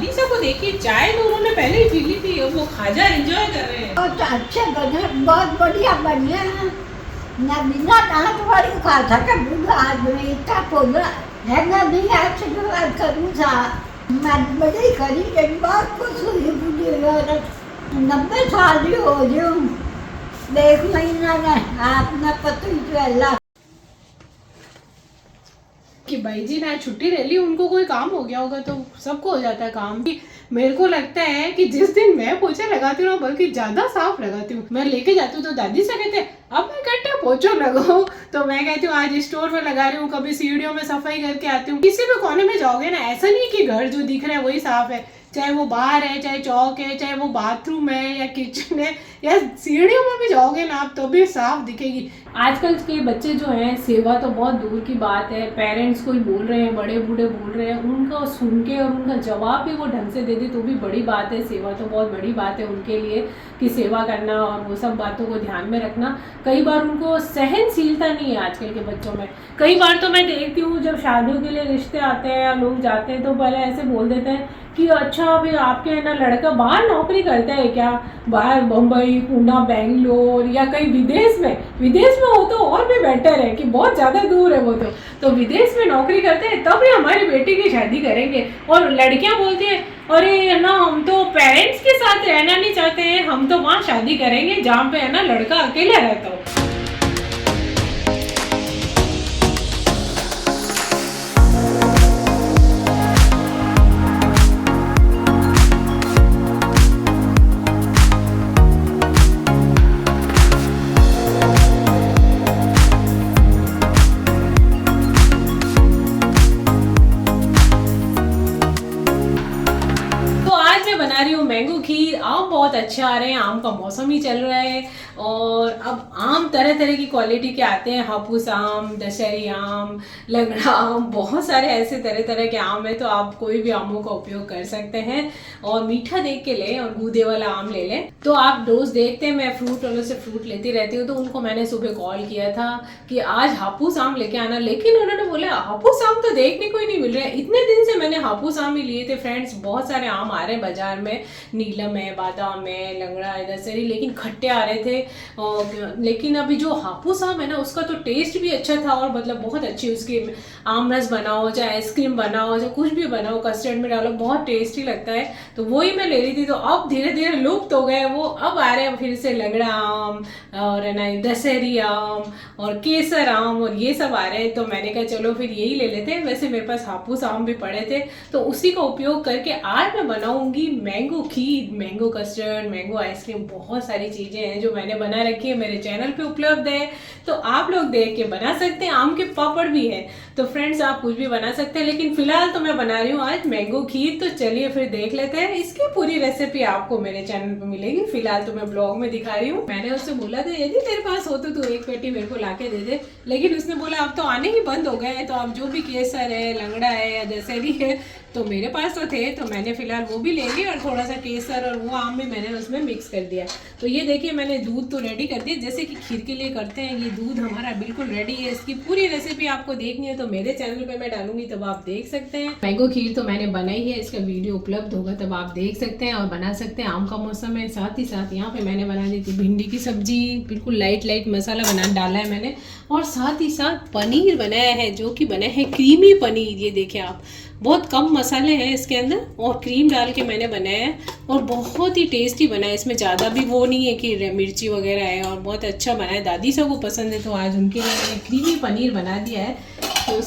दादी सब को देखिए, चाय तो उन्होंने पहले ही पी ली थी, अब वो खाजा एंजॉय कर रहे हैं। बहुत अच्छे बने, बहुत बढ़िया बने हैं। ना बिना दांत वाली खा सके बूढ़ा आदमी, इतना पोला है ना, नहीं आपसे जो बात करूँ था, मैं बड़ी करी एक बात खुश हुई बूढ़ी औरत, 90 साल की हो जाऊँ, एक महीना में आपने पति जो अल्लाह कि भाई जी ना छुट्टी ले ली, उनको कोई काम हो गया होगा, तो सबको हो जाता है काम। मेरे को लगता है कि जिस दिन मैं पोछा लगाती हूँ बल्कि ज्यादा साफ लगाती हूँ, मैं लेके जाती हूँ तो दादी से कहते हैं अब मैं कट्टा पोछो लगाऊं, तो मैं कहती हूँ आज स्टोर में लगा रही हूँ, कभी सीढ़ियों में सफाई करके आती हूँ। किसी भी कोने में जाओगे ना, ऐसा नहीं कि घर जो दिख रहा है वही साफ है, चाहे वो बाहर है, चाहे चौक है, चाहे वो बाथरूम है या किचन है या सीढ़ियों में भी जाओगे ना आप तो भी साफ दिखेगी। आजकल के बच्चे जो हैं, सेवा तो बहुत दूर की बात है, पेरेंट्स कोई बोल रहे हैं, बड़े बूढ़े बोल रहे हैं, उनका सुन के और उनका जवाब भी वो ढंग से दे दे तो भी बड़ी बात है। सेवा तो बहुत बड़ी बात है उनके लिए कि सेवा करना और वो सब बातों को ध्यान में रखना। कई बार उनको सहनशीलता नहीं है आजकल के बच्चों में। कई बार तो मैं देखती हूँ जब शादियों के लिए रिश्ते आते हैं या लोग जाते हैं तो पहले ऐसे बोल देते हैं कि अच्छा अभी आपके है ना लड़का बाहर नौकरी करता है क्या, बाहर बम्बई, पूना, बेंगलोर या कहीं विदेश में हो तो और भी बेटर है कि बहुत ज़्यादा दूर है वो तो विदेश में नौकरी करते हैं तभी हमारी बेटी की शादी करेंगे। और लड़कियां बोलती हैं अरे है ना हम तो पेरेंट्स के साथ रहना नहीं चाहते हैं, हम तो वहाँ शादी करेंगे जहाँ पे है ना लड़का अकेला रहता हो। बना रही हूँ मैंगो खीर। आम बहुत अच्छे आ रहे हैं, आम का मौसम ही चल रहा है और अब आम तरह तरह की क्वालिटी के आते हैं, हापुस आम, दशहरी आम, लंगड़ा आम, बहुत सारे ऐसे तरह तरह के आम है, तो आप कोई भी आमों का उपयोग कर सकते हैं और मीठा देख के लें और गूदे वाला आम ले लें। तो आप डोज देखते हैं, मैं फ्रूट वालों से फ्रूट लेती रहती हूँ, तो उनको मैंने सुबह कॉल किया था कि आज हापुस आम लेके आना, लेकिन उन्होंने बोला हापुस आम तो देखने को ही नहीं मिल रहा है। इतने दिन से मैंने हापुस आम ही लिए थे फ्रेंड्स, बहुत सारे आम आ रहे हैं बाजार में, नीलम है, बादाम है, लंगड़ा है, दशहरी, लेकिन खट्टे आ रहे थे। लेकिन अभी जो हापुस आम है ना उसका तो टेस्ट भी अच्छा था और मतलब बहुत अच्छी उसकी आम रस बनाओ, चाहे आइसक्रीम बनाओ, चाहे कुछ भी बनाओ, कस्टर्ड में डालो, बहुत टेस्टी लगता है। तो वही मैं ले रही थी। तो अब धीरे धीरे लुप्त हो गए वो, अब आ रहे हैं फिर से लंगड़ा आम और ना दशहरी आम और केसर आम और ये सब आ रहे हैं। तो मैंने कहा चलो फिर यही ले लेते हैं। वैसे मेरे पास हापुस आम भी पड़े थे तो उसी का उपयोग करके आज मैं बनाऊंगी मैंगो खीर, मैंगो कस्टर्ड, मैंगो आइसक्रीम, बहुत सारी चीज़ें हैं जो मैंने बना रखी है, मेरे चैनल पे उपलब्ध है, तो आप लोग देख के बना सकते हैं। आम के पापड़ भी है, तो फ्रेंड्स आप कुछ भी बना सकते हैं, लेकिन फिलहाल तो मैं बना रही हूँ आज मैंगो खीर। तो चलिए फिर देख लेते हैं। इसकी पूरी रेसिपी आपको मेरे चैनल पे मिलेगी, फिलहाल तो मैं ब्लॉग में दिखा रही हूँ। मैंने उससे बोला था यदि तेरे पास हो तो एक पेटी मेरे को ला के दे दे, लेकिन उसने बोला अब तो आने ही बंद हो गए हैं, तो अब जो भी केसर है, लंगड़ा है या दशहरी है तो मेरे पास तो थे, तो मैंने फिलहाल वो भी ले ली और थोड़ा सा केसर और वो आम भी मैंने उसमें मिक्स कर दिया। तो ये देखिए मैंने दूध तो रेडी कर दिया, जैसे कि खीर के लिए करते हैं। ये दूध हमारा बिल्कुल रेडी है। इसकी पूरी रेसिपी आपको देखनी है तो मेरे चैनल पे मैं डालूंगी, तब आप देख सकते हैं। मैंगो खीर तो मैंने बनाई है, इसका वीडियो उपलब्ध होगा, तब आप देख सकते हैं और बना सकते हैं। आम का मौसम है, साथ ही साथ यहाँ पे मैंने बना दी थी भिंडी की सब्जी, बिल्कुल लाइट मसाला बना डाला है मैंने, और साथ ही साथ पनीर बनाया है जो कि बना है क्रीमी पनीर। ये देखिए आप, बहुत कम मसाले हैं इसके अंदर और क्रीम डाल के मैंने बनाया है और बहुत ही टेस्टी बना है। इसमें ज़्यादा भी वो नहीं है कि मिर्ची वगैरह है और बहुत अच्छा बना है। दादी सबको पसंद है तो आज उनके लिए मैंने क्रीमी पनीर बना दिया है। तो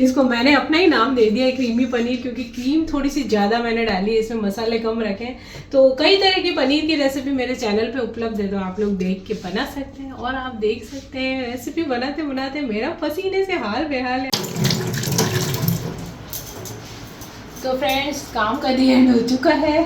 इसको मैंने अपना ही नाम दे दिया है क्रीमी पनीर, क्योंकि क्रीम थोड़ी सी ज़्यादा मैंने डाली है, इसमें मसाले कम रखे। तो कई तरह की पनीर की रेसिपी मेरे चैनल पे उपलब्ध है, तो आप लोग देख के बना सकते हैं। और आप देख सकते हैं रेसिपी बनाते बनाते मेरा पसीने से हाल बेहाल है। तो फ्रेंड्स काम का दी एंड हो चुका है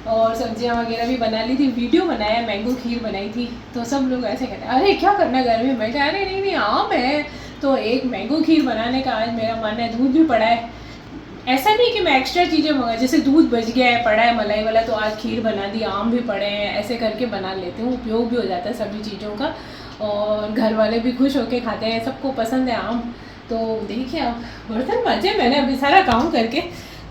और सब्जियां वगैरह भी बना ली थी, वीडियो बनाया, मैंगो खीर बनाई थी। तो सब लोग ऐसे कहते हैं अरे क्या करना घर में, मैं कह रही नहीं आम है तो एक मैंगो खीर बनाने का आज मेरा मन है। दूध भी पड़ा है, ऐसा नहीं कि मैं एक्स्ट्रा चीज़ें मंगा, जैसे दूध बच गया है, पड़ा है मलाई वाला, तो आज खीर बना दी, आम भी पड़े हैं, ऐसे करके बना लेती हूँ। उपयोग भी हो जाता है सभी चीज़ों का और घर वाले भी खुश होके खाते हैं, सबको पसंद है आम। तो देखिए आप, बर्तन मांजे मैंने अभी सारा काम करके,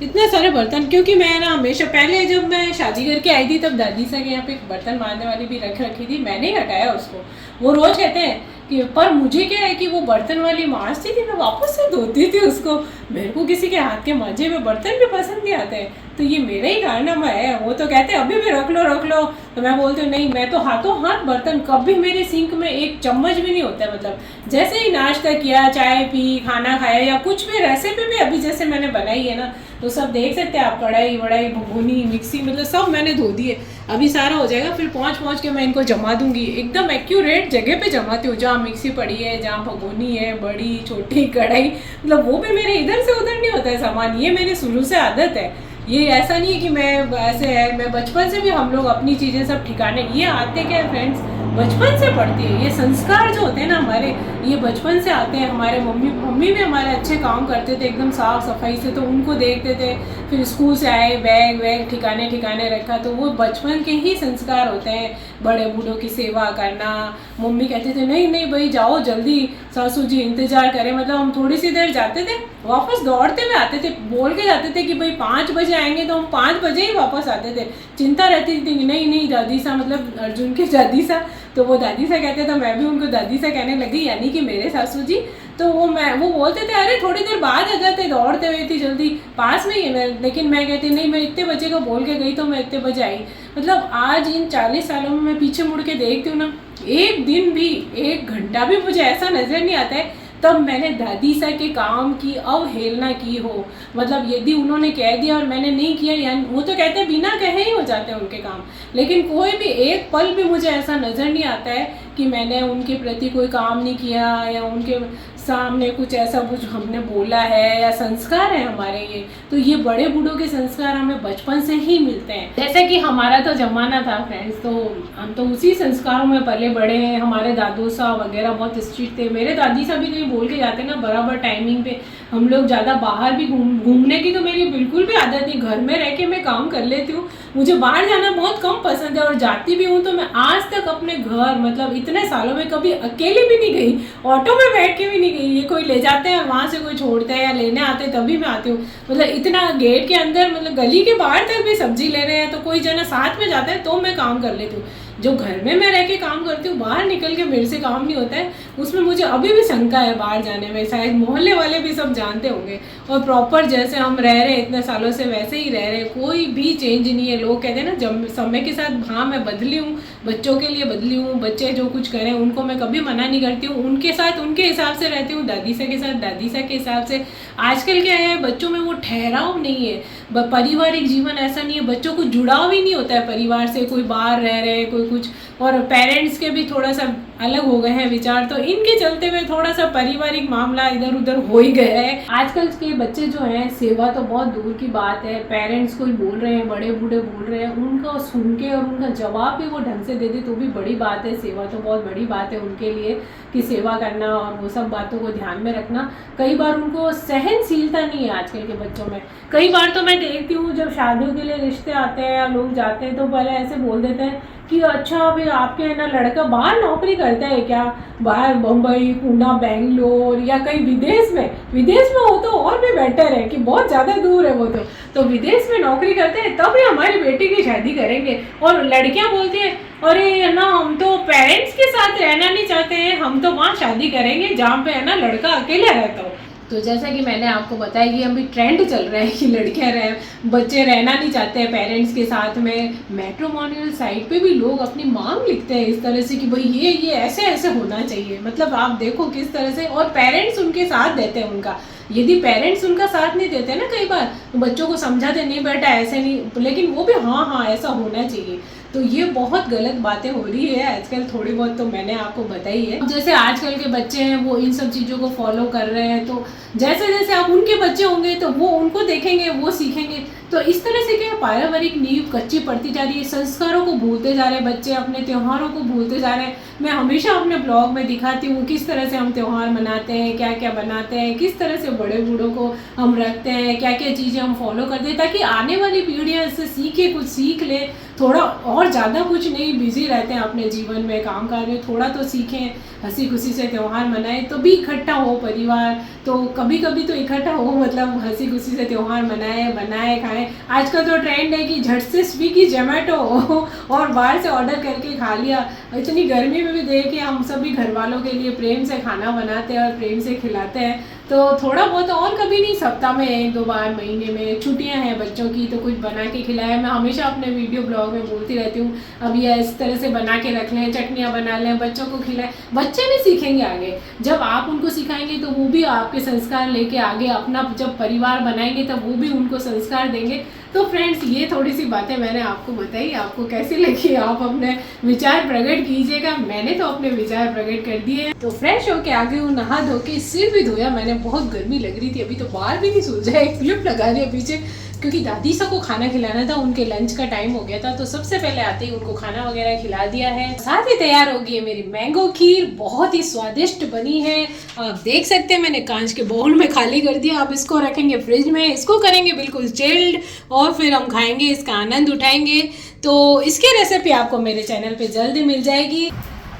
इतने सारे बर्तन, क्योंकि मैं ना हमेशा पहले जब मैं शादी करके आई थी तब दादी सा के यहाँ पे एक बर्तन मारने वाली भी रख रखी थी, मैंने ही हटाया उसको। वो रोज कहते हैं कि पर मुझे क्या है कि वो बर्तन वाली मांजती थी, मैं वापस से धोती थी उसको। मेरे को किसी के हाथ के मांजे में बर्तन भी पसंद नहीं आते हैं, तो ये मेरा ही कारनामा है। वो तो कहते हैं अभी भी रख लो रख लो, तो मैं बोलती हूँ नहीं, मैं तो हाथों हाथ बर्तन, कभी मेरे सिंक में एक चम्मच भी नहीं होता है। मतलब जैसे ही नाश्ता किया, चाय पी, खाना खाया या कुछ भी रेसिपी भी अभी जैसे मैंने बनाई है ना, तो सब देख सकते हैं आप, कढ़ाई वढ़ाई भगोनी मिक्सी मतलब सब मैंने धो दिए। अभी सारा हो जाएगा, फिर पहुँच के मैं इनको जमा दूंगी, एकदम एक्यूरेट जगह पे जमाती हूँ, जहाँ मिक्सी पड़ी है, जहाँ भगोनी है, बड़ी छोटी कढ़ाई, मतलब वो भी मेरे इधर से उधर नहीं होता है सामान। ये मेरी शुरू से आदत है, ये ऐसा नहीं है कि मैं ऐसे है, मैं बचपन से भी हम लोग अपनी चीज़ें सब ठिकाने, ये आते क्या है फ्रेंड्स, बचपन से पढ़ती है। ये संस्कार जो होते हैं ना हमारे, ये बचपन से आते हैं। हमारे मम्मी भी हमारे अच्छे काम करते थे एकदम साफ सफाई से, तो उनको देखते थे, फिर स्कूल से आए बैग वैग ठिकाने रखा, तो वो बचपन के ही संस्कार होते हैं। बड़े बूढ़ों की सेवा करना, मम्मी कहते थे नहीं नहीं भाई जाओ जल्दी, सासू जी इंतजार करें, मतलब हम थोड़ी सी देर जाते थे, वापस दौड़ते हुए आते थे, बोल के जाते थे कि भाई 5 बजे आएंगे, तो हम 5 बजे ही वापस आते थे। चिंता रहती थी कि नहीं नहीं दादी सा, मतलब अर्जुन के दादी सा, तो वो दादी सा कहते, तो मैं भी उनको दादी सा कहने लगी, यानी कि मेरे सासू जी। तो वो बोलते थे अरे थोड़ी देर बाद आ जाते, दौड़ते हुए थी जल्दी, पास में ही है मैं, लेकिन मैं कहती नहीं मैं इतने बजे का बोल के गई तो मैं इतने बजे आई। मतलब आज इन 40 सालों में मैं पीछे मुड़ के देखती हूँ ना, एक दिन भी 1 घंटा भी मुझे ऐसा नजर नहीं आता है तब मैंने दादी सा के काम की अवहेलना की हो। मतलब यदि उन्होंने कह दिया और मैंने नहीं किया, यानी वो तो कहते हैं बिना कहे ही हो जाते हैं उनके काम, लेकिन कोई भी एक पल भी मुझे ऐसा नज़र नहीं आता है कि मैंने उनके प्रति कोई काम नहीं किया या उनके सामने कुछ ऐसा कुछ हमने बोला है, या संस्कार है हमारे ये। तो ये बड़े बूढ़ों के संस्कार हमें बचपन से ही मिलते हैं। जैसे कि हमारा तो जमाना था फ्रेंड्स, तो हम तो उसी संस्कारों में पले बड़े हैं। हमारे दादू साहब वगैरह बहुत स्ट्रिक्ट थे, मेरे दादी साहब भी कहीं बोल के जाते ना बराबर टाइमिंग पे। हम लोग ज़्यादा बाहर भी घूमने की तो मेरी बिल्कुल भी आदत नहीं, घर में रह के मैं काम कर लेती हूँ, मुझे बाहर जाना बहुत कम पसंद है। और जाती भी हूँ तो मैं आज तक अपने घर, मतलब इतने सालों में कभी अकेले भी नहीं गई, ऑटो में बैठ के भी नहीं गई। ये कोई ले जाते हैं, वहाँ से कोई छोड़ते हैं या लेने आते हैं तभी मैं आती हूँ। मतलब इतना गेट के अंदर, मतलब गली के बाहर तक भी सब्जी ले रहे हैं तो कोई जना साथ में जाता है तो मैं काम कर लेती हूँ। जो घर में मैं रह के काम करती हूँ, बाहर निकल के मेरे से काम नहीं होता है, उसमें मुझे अभी भी शंका है बाहर जाने में। शायद मोहल्ले वाले भी सब जानते होंगे। और प्रॉपर जैसे हम रह रहे हैं इतने सालों से वैसे ही रह रहे हैं, कोई भी चेंज नहीं है। लोग कहते हैं ना जब समय के साथ, हाँ मैं बदली हूँ, बच्चों के लिए बदली हूँ, बच्चे जो कुछ करें उनको मैं कभी मना नहीं करती हूँ, उनके साथ उनके हिसाब से रहती हूँ, दादी सा के साथ दादी सा के हिसाब से। आजकल क्या है, बच्चों में वो ठहराव नहीं है, पारिवारिक जीवन ऐसा नहीं है, बच्चों को जुड़ाव ही नहीं होता है परिवार से। कोई बाहर रह रहे कोई कुछ, और पेरेंट्स के भी थोड़ा सा अलग हो गए हैं विचार, तो इनके चलते हुए थोड़ा सा पारिवारिक मामला इधर उधर हो ही गया है। आजकल के बच्चे जो हैं, सेवा तो बहुत दूर की बात है, पेरेंट्स कोई बोल रहे हैं, बड़े बूढ़े बोल रहे हैं, उनका सुन के और उनका जवाब भी वो ढंग से दे दे तो भी बड़ी बात है। सेवा तो बहुत बड़ी बात है उनके लिए, कि सेवा करना और वो सब बातों को ध्यान में रखना। कई बार उनको सहनशीलता नहीं है आजकल के बच्चों में। कई बार तो मैं देखती हूँ जब शादियों के लिए रिश्ते आते हैं या लोग जाते हैं तो पहले ऐसे बोल देते हैं कि अच्छा अभी आपके ना लड़का बाहर नौकरी करता है क्या, बाहर बम्बई, पूना, बेंगलोर या कहीं विदेश में हो तो और भी बेटर है कि बहुत ज़्यादा दूर है वो तो विदेश में नौकरी करते हैं तभी हमारी बेटी की शादी करेंगे। और लड़कियां बोलती हैं अरे है ना हम तो पेरेंट्स के साथ रहना नहीं चाहते हैं, हम तो वहाँ शादी करेंगे जहाँ पे है ना लड़का अकेला रहता हो। तो जैसा कि मैंने आपको बताया कि अभी ट्रेंड चल रहा है कि लड़कियां बच्चे रहना नहीं चाहते हैं पेरेंट्स के साथ में। मैट्रिमोनियल साइट पे भी लोग अपनी मांग लिखते हैं इस तरह से कि भाई ये ऐसे ऐसे होना चाहिए। मतलब आप देखो किस तरह से, और पेरेंट्स उनके साथ देते हैं उनका। यदि पेरेंट्स उनका साथ नहीं देते ना कई बार, तो बच्चों को समझाते नहीं बेटा ऐसे नहीं, लेकिन वो भी हाँ ऐसा होना चाहिए। तो ये बहुत गलत बातें हो रही है आजकल, थोड़ी बहुत तो मैंने आपको बताई है। जैसे आजकल के बच्चे हैं वो इन सब चीज़ों को फॉलो कर रहे हैं, तो जैसे जैसे आप उनके बच्चे होंगे तो वो उनको देखेंगे, वो सीखेंगे। तो इस तरह से क्या पारिवारिक नींव कच्ची पड़ती जा रही है, संस्कारों को भूलते जा रहे हैं बच्चे, अपने त्योहारों को भूलते जा रहे हैं। मैं हमेशा अपने ब्लॉग में दिखाती हूँ किस तरह से हम त्यौहार मनाते हैं, क्या क्या बनाते हैं, किस तरह से बड़े बूढ़ों को हम रखते हैं, क्या क्या चीज़ें हम फॉलो करते हैं, ताकि आने वाली पीढ़ियाँ इससे सीखे, कुछ सीख ले। थोड़ा और ज़्यादा कुछ नहीं, बिजी रहते हैं अपने जीवन में, काम काज में, थोड़ा तो सीखें, हंसी खुशी से त्यौहार मनाएं। तो भी इकट्ठा हो परिवार, तो कभी कभी तो इकट्ठा हो, मतलब हंसी खुशी से त्यौहार बनाए खाएं। आजकल तो ट्रेंड है कि झट से स्विगी जोमेटो और बाहर से ऑर्डर करके खा लिया। इतनी गर्मी में भी देखिए हम सभी घर वालों के लिए प्रेम से खाना बनाते हैं और प्रेम से खिलाते हैं। तो थोड़ा बहुत और कभी नहीं, सप्ताह में 1-2 बार, महीने में छुट्टियां हैं बच्चों की तो कुछ बना के खिलाया। मैं हमेशा अपने वीडियो ब्लॉग में बोलती रहती हूँ, अब ये इस तरह से बना के रख लें, चटनियाँ बना लें, बच्चों को खिलाएं। बच्चे भी सीखेंगे आगे, जब आप उनको सिखाएंगे तो वो भी आपके संस्कार लेके आगे अपना जब परिवार बनाएंगे तब वो भी उनको संस्कार देंगे। तो फ्रेंड्स, ये थोड़ी सी बातें मैंने आपको बताई, आपको कैसी लगी आप अपने विचार प्रकट कीजिएगा। मैंने तो अपने विचार प्रकट कर दिए। तो फ्रेश होके आ गई हूँ, नहा धो के सिर भी धोया मैंने, बहुत गर्मी लग रही थी, अभी तो बाल भी नहीं सूझा, एक क्लिप लगा रही है पीछे, क्योंकि दादी सा को खाना खिलाना था, उनके लंच का टाइम हो गया था, तो सबसे पहले आते ही उनको खाना वगैरह खिला दिया है। साथ ही तैयार हो गई है मेरी मैंगो खीर, बहुत ही स्वादिष्ट बनी है। आप देख सकते हैं मैंने कांच के बाउल में खाली कर दिया, अब इसको रखेंगे फ्रिज में, इसको करेंगे बिल्कुल चिल्ड और फिर हम खाएंगे, इसका आनंद उठाएंगे। तो इसकी रेसिपी आपको मेरे चैनल पे जल्दी मिल जाएगी।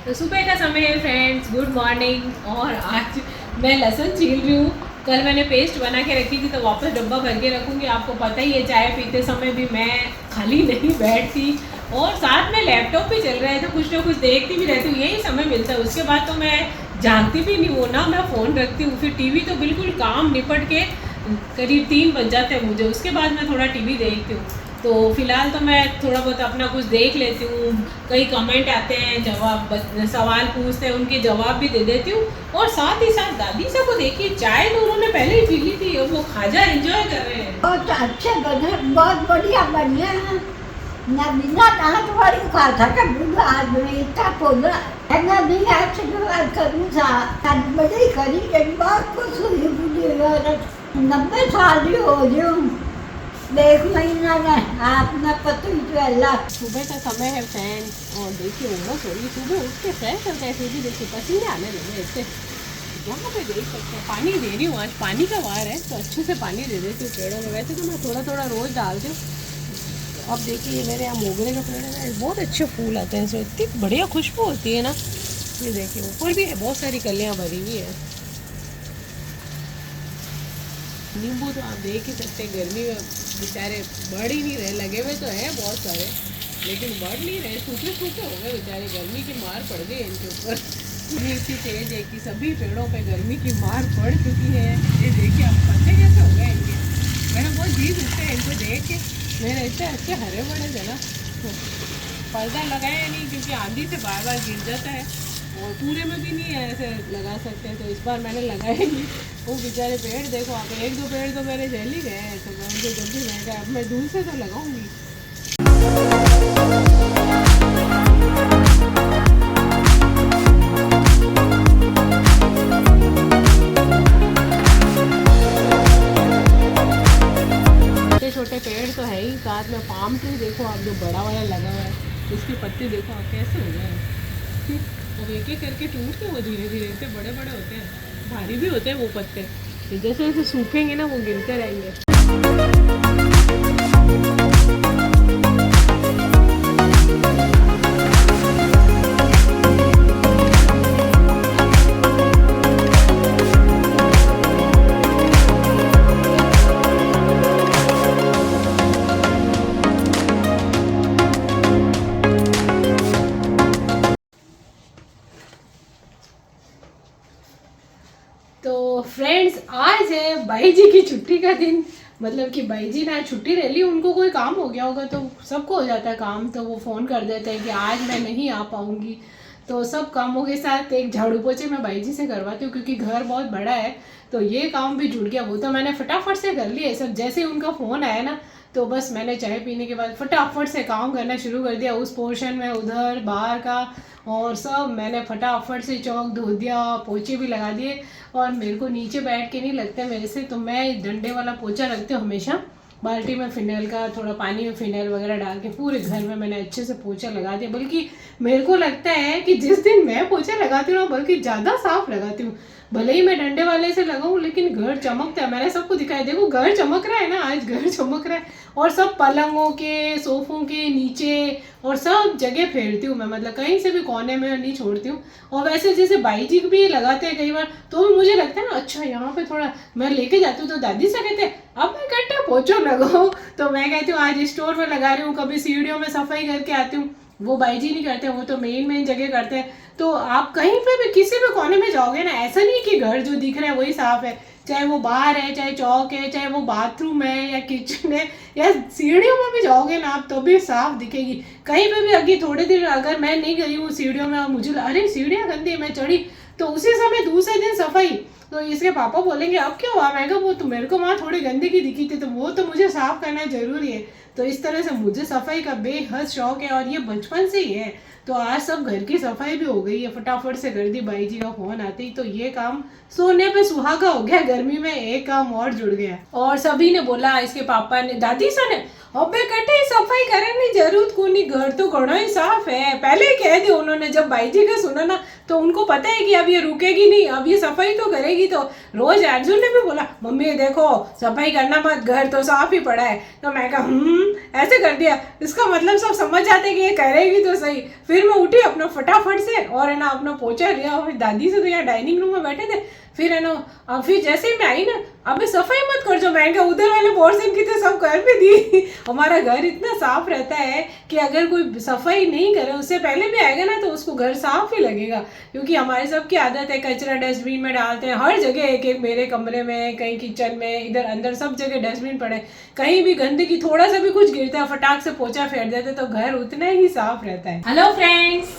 तो सुबह का समय है फ्रेंड्स, गुड मॉर्निंग। और आज मैं लहसुन छील रही हूँ, कल मैंने पेस्ट बना के रखी थी तो वापस डब्बा भर के रखूँगी। आपको पता ही है चाय पीते समय भी मैं खाली नहीं बैठती, और साथ में लैपटॉप भी चल रहा है तो कुछ ना कुछ देखती भी रहती हूँ, यही समय मिलता है। उसके बाद तो मैं जागती भी नहीं हूँ ना, मैं फ़ोन रखती हूँ, फिर टीवी तो बिल्कुल काम निपट के करीब 3 बज जाते हैं मुझे, उसके बाद मैं थोड़ा टीवी देखती हूँ। तो फिलहाल तो मैं थोड़ा बहुत अपना कुछ देख लेती हूँ, कई कमेंट आते हैं, जवाब सवाल पूछते हैं, उनके जवाब भी दे देती हूँ। और साथ ही साथ दादी साहब को देखिए, चाय तो उन्होंने पहले ही पी ली थी और वो खाजा एंजॉय कर रहे हैं। बहुत अच्छे बने, बहुत बढ़िया बने हैं ना, बिना डांट वाली खा था का बूढ़ा आदमी का पोला है ना, नहीं आशीर्वाद करूँ था, आज बड़ी करी के बहुत खुश हुई बूढ़ी औरत, 90 साल की हो गई, देख महीना में अपना पति पहला। सुबह का समय है फैन, और देखिए उमस हो रही, सुबह उठ के फ्रेश हो गए, फिर भी देखिए पसीने आने लगे इससे। यहाँ पे देख सकते हैं पानी दे रही हूँ, आज पानी का वार है तो अच्छे से पानी दे देती हूँ पेड़ों में। वैसे तो मैं थोड़ा थोड़ा रोज़ डालती हूँ। अब देखिए ये मेरे यहाँ मोगरे का पेड़ है, बहुत अच्छे फूल आते हैं इसमें, इतनी बढ़िया खुशबू होती है ना। ये देखिए ऊपर भी है, बहुत सारी कलियाँ भरी हुई है। नींबू तो आप देख ही सकते हैं, गर्मी में बेचारे बढ़ ही नहीं रहे, लगे हुए तो हैं बहुत सारे लेकिन बढ़ नहीं रहे, सूखे सूखे हो गए बेचारे, गर्मी की मार पड़ गई इनके ऊपर। इतनी तेज है कि सभी पेड़ों पे गर्मी की मार पड़ चुकी है। ये देखिए अब पत्ते कैसे हो गए इनके, मैंने बहुत जीव उठते हैं इनको देख के, मेरे इतने अच्छे हरे भरे थे ना। पर्दा लगाया नहीं क्योंकि आंधी से बार बार गिर जाता है, और पूरे में भी नहीं ऐसे लगा सकते, तो इस बार मैंने लगाया नहीं। वो बेचारे पेड़ देखो आप, 1-2 पेड़ तो मेरे जल ही गए हैं, तो मैं उनको जल्दी मैं कहा अब मैं दूर से तो लगाऊंगी। छोटे छोटे पेड़ तो है ही, साथ में पाम ट्री देखो आप जो बड़ा वाला लगा हुआ है, उसकी पत्ती देखो आप कैसे हो गए हैं। और एक एक करके टूटते हैं वो धीरे धीरे, इतने बड़े बड़े होते हैं, भारी भी होते हैं वो पत्ते, जैसे जैसे सूखेंगे ना वो गिरते रहेंगे। तो फ्रेंड्स, आज है बाई जी की छुट्टी का दिन, मतलब कि बाई जी ना छुट्टी ले ली, उनको कोई काम हो गया होगा, तो सबको हो जाता है काम, तो वो फ़ोन कर देते हैं कि आज मैं नहीं आ पाऊँगी। तो सब कामों के साथ एक झाड़ू पोछे मैं बाई जी से करवाती हूँ, क्योंकि घर बहुत बड़ा है तो ये काम भी जुड़ गया। वो तो मैंने फटाफट से कर लिया सब, जैसे ही उनका फ़ोन आया ना तो बस मैंने चाय पीने के बाद फटाफट से काम करना शुरू कर दिया, उस पोर्शन में उधर बाहर का, और सब मैंने फटाफट से चौक धो दिया, पोछे भी लगा दिए। और मेरे को नीचे बैठ के नहीं लगता मेरे से, तो मैं डंडे वाला पोछा रखती हूँ हमेशा, बाल्टी में फिनाइल का थोड़ा पानी में फिनाइल वगैरह डाल के पूरे घर में मैंने अच्छे से पोछा लगा दिया। बल्कि मेरे को लगता है कि जिस दिन मैं पोछा लगाती हूँ बल्कि ज़्यादा साफ लगाती हूँ। भले ही मैं डंडे वाले से लगाऊं लेकिन घर चमकता है। मैंने सबको दिखाया, देखो घर चमक रहा है ना, आज घर चमक रहा है। और सब पलंगों के, सोफों के नीचे और सब जगह फेरती हूँ मैं, मतलब कहीं से भी कोने में नहीं छोड़ती हूँ। और वैसे जैसे भाई जी भी लगाते हैं कई बार, तो भी मुझे लगता है ना अच्छा यहाँ पे थोड़ा मैं लेके जाती हूँ, तो दादी से कहते हैं अब मैं कट्टा पोछो लगाओ, तो मैं कहती हूँ आज स्टोर में लगा रही हूँ, कभी सीढ़ियों में सफाई करके आती हूँ। वो भाई जी नहीं करते, वो तो मेन जगह करते हैं। तो आप कहीं पे भी किसी भी कोने में जाओगे ना, ऐसा नहीं कि घर जो दिख रहा है वही साफ है, चाहे वो बाहर है, चाहे चौक है, चाहे वो बाथरूम है या किचन है या सीढ़ियों में भी जाओगे ना आप तो भी साफ दिखेगी। कहीं पे भी अभी थोड़े दिन अगर मैं नहीं गई हूँ सीढ़ियों में और मुझे अरे सीढ़ियाँ गंदी, मैं चढ़ी तो उसी समय दूसरे दिन सफाई, तो इसके पापा बोलेंगे अब क्या हुआ? मैं कहा वो तो मेरे को वहाँ थोड़ी गंदगी दिखी थी तो वो तो मुझे साफ करना जरूरी है। तो इस तरह से मुझे सफाई का बेहद शौक है और ये बचपन से ही है। तो आज सब घर की सफाई भी हो गई है, फटाफट से कर दी, भाई जी का फोन आते ही तो ये काम सोने पे सुहागा हो गया, गर्मी में एक काम और जुड़ गया। और सभी ने बोला, इसके पापा ने, दादी सा ने, अबे कटे सफाई करने की जरूरत को नहीं, घर तो घना ही साफ है, पहले ही कह दिया उन्होंने। जब भाई जी का सुना ना तो उनको पता है कि अब ये रुकेगी नहीं, अब ये सफाई तो करेगी। तो रोज अर्जुन ने भी बोला मम्मी देखो सफाई करना मत, घर तो साफ ही पड़ा है। तो मैं कहा ऐसे कर दिया, इसका मतलब सब समझ जाते कि ये करेगी तो सही। फिर मैं उठी अपना फटाफट से और है ना अपना पोछा लिया, और दादी से तो यहाँ डाइनिंग रूम में बैठे थे। फिर है ना फिर जैसे ही मैं आई ना, अबे सफाई मत कर जो, मैं उधर वाले पोर्शन की तो सब कर भी दी। हमारा घर इतना साफ रहता है कि अगर कोई सफाई नहीं करे, उससे पहले भी आएगा ना तो उसको घर साफ ही लगेगा, क्योंकि हमारे सबकी आदत है कचरा डस्टबिन में डालते हैं हर जगह, एक एक मेरे कमरे में, कहीं किचन में, इधर अंदर सब जगह डस्टबिन पड़े। कहीं भी गंदगी थोड़ा सा भी कुछ गिरता है फटाक से पोछा फेर देते तो घर उतना ही साफ रहता है। हेलो फ्रेंड्स,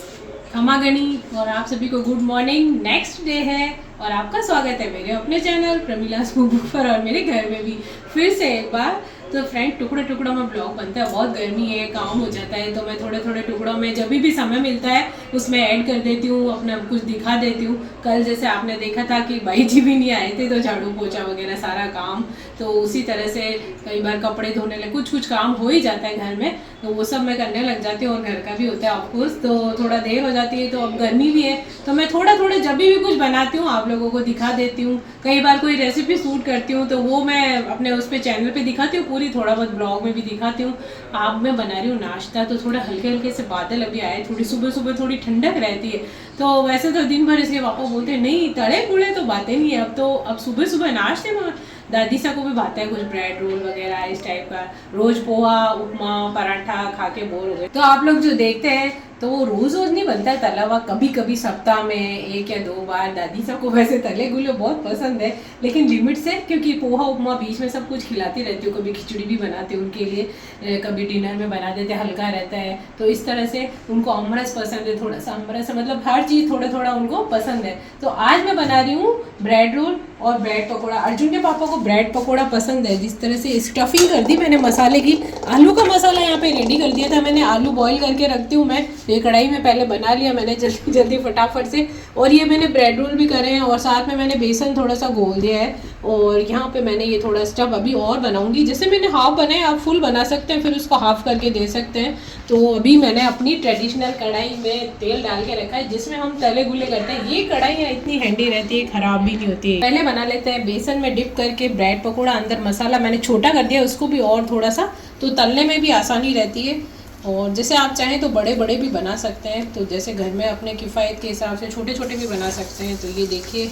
खमा गणी और आप सभी को गुड मॉर्निंग। नेक्स्ट डे है और आपका स्वागत है मेरे अपने चैनल प्रमिलास कुक बुक पर और मेरे घर में भी फिर से एक बार। तो फ्रेंड टुकड़े टुकड़ों में ब्लॉग बनता है, बहुत गर्मी है, काम हो जाता है, तो मैं थोड़े थोड़े टुकड़ों में जब भी समय मिलता है उसमें ऐड कर देती हूँ, अपना कुछ दिखा देती हूँ। कल जैसे आपने देखा था कि भाई जी भी नहीं आए थे तो झाड़ू पोछा वगैरह सारा काम, तो उसी तरह से कई बार कपड़े धोने लगे, कुछ काम हो ही जाता है घर में, तो वो सब मैं करने लग जाती हूँ और घर का भी होता है ऑफकोर्स, तो थोड़ा देर हो जाती है। तो अब गर्मी भी है तो मैं थोड़ा थोड़ा जब भी कुछ बनाती हूँ आप लोगों को दिखा देती हूँ। कई बार कोई रेसिपी शूट करती हूँ तो वो मैं अपने उस पर चैनल पे दिखाती हूँ पूरी, थोड़ा बहुत ब्लॉग में भी दिखाती हूँ। अब मैं बना रही हूँ नाश्ता, तो थोड़ा हल्के हल्के से बादल अभी आए, थोड़ी सुबह सुबह थोड़ी ठंडक रहती है। तो वैसे तो दिन भर इसके पापा बोलते हैं नहीं तड़े फुड़े तो बातें नहीं है, अब सुबह सुबह नाश्ते में दादी सा को भी बात है कुछ ब्रेड रोल वगैरह इस टाइप का, रोज पोहा उपमा पराठा खा के बोर हो गए। तो आप लोग जो देखते हैं तो वो रोज रोज नहीं बनता है तला हुआ, कभी कभी सप्ताह में 1 या 2 बार। दादी साहब को वैसे तले गुले बहुत पसंद है लेकिन लिमिट से, क्योंकि पोहा उपमा बीच में सब कुछ खिलाती रहती हूँ, कभी खिचड़ी भी बनाती हूँ उनके लिए, कभी डिनर में बना देते, हल्का रहता है। तो इस तरह से उनको अमरस पसंद है, थोड़ा सा अमरस मतलब हर चीज़ थोड़ा थोड़ा उनको पसंद है। तो आज मैं बना रही हूँ ब्रेड रोल और ब्रेड पकौड़ा। अर्जुन के पापा को ब्रेड पकौड़ा पसंद है। जिस तरह से स्टफिंग कर दी मैंने मसाले की, आलू का मसाला यहाँ पे रेडी कर दिया था मैंने, आलू बॉईल करके रखती हूँ मैं, ये कढ़ाई में पहले बना लिया मैंने जल्दी जल्दी फटाफट से। और ये मैंने ब्रेड रोल भी करे हैं और साथ में मैंने बेसन थोड़ा सा घोल दिया है। और यहाँ पे मैंने ये थोड़ा स्टफ अभी और बनाऊंगी, जैसे मैंने हाफ बनाए आप फुल बना सकते हैं, फिर उसको हाफ करके दे सकते हैं। तो अभी मैंने अपनी ट्रेडिशनल कढ़ाई में तेल डाल के रखा है जिसमें हम तले गुले करते हैं। ये कढ़ाई इतनी हैंडी रहती है, खराब भी नहीं होती है। पहले बना लेते हैं बेसन में डिप करके ब्रेड पकौड़ा, अंदर मसाला मैंने छोटा कर दिया उसको भी और थोड़ा सा, तो तलने में भी आसानी रहती है। और जैसे आप चाहें तो बड़े बड़े भी बना सकते हैं, तो जैसे घर में अपने किफ़ायत के हिसाब से छोटे छोटे भी बना सकते हैं। तो ये देखिए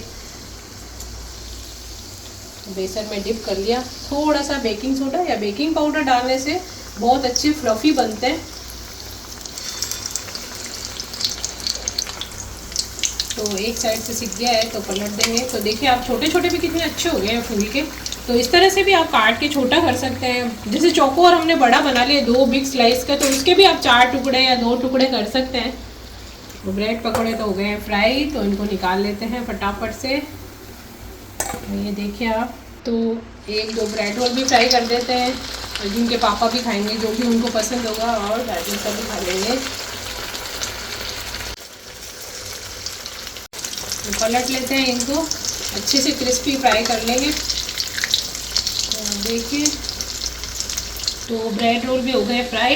बेसन में डिप कर लिया, थोड़ा सा बेकिंग सोडा या बेकिंग पाउडर डालने से बहुत अच्छे फ्लफी बनते हैं। तो एक साइड से सिक गया है तो पलट देंगे। तो देखिए आप छोटे छोटे भी कितने अच्छे हो गए हैं फूल के। तो इस तरह से भी आप काट के छोटा कर सकते हैं। जैसे चौकोर हमने बड़ा बना लिया 2 बिग स्लाइस का, तो उसके भी आप 4 टुकड़े या 2 टुकड़े कर सकते हैं। तो ब्रेड पकौड़े तो हो गए हैं फ्राई, तो इनको निकाल लेते हैं फटाफट से। ये देखिए आप, तो 1-2 ब्रेड रोल भी फ्राई कर देते हैं, और जिनके पापा भी खाएंगे जो भी उनको पसंद होगा, और दादी का भी खा लेंगे। तो पलट लेते हैं इनको, अच्छे से क्रिस्पी फ्राई कर लेंगे। तो देखिए तो ब्रेड रोल भी हो गए फ्राई,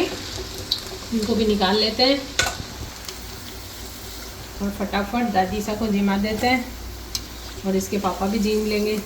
इनको भी निकाल लेते हैं और फटाफट दादी सा को जिमा देते हैं और इसके पापा भी जीम लेंगे।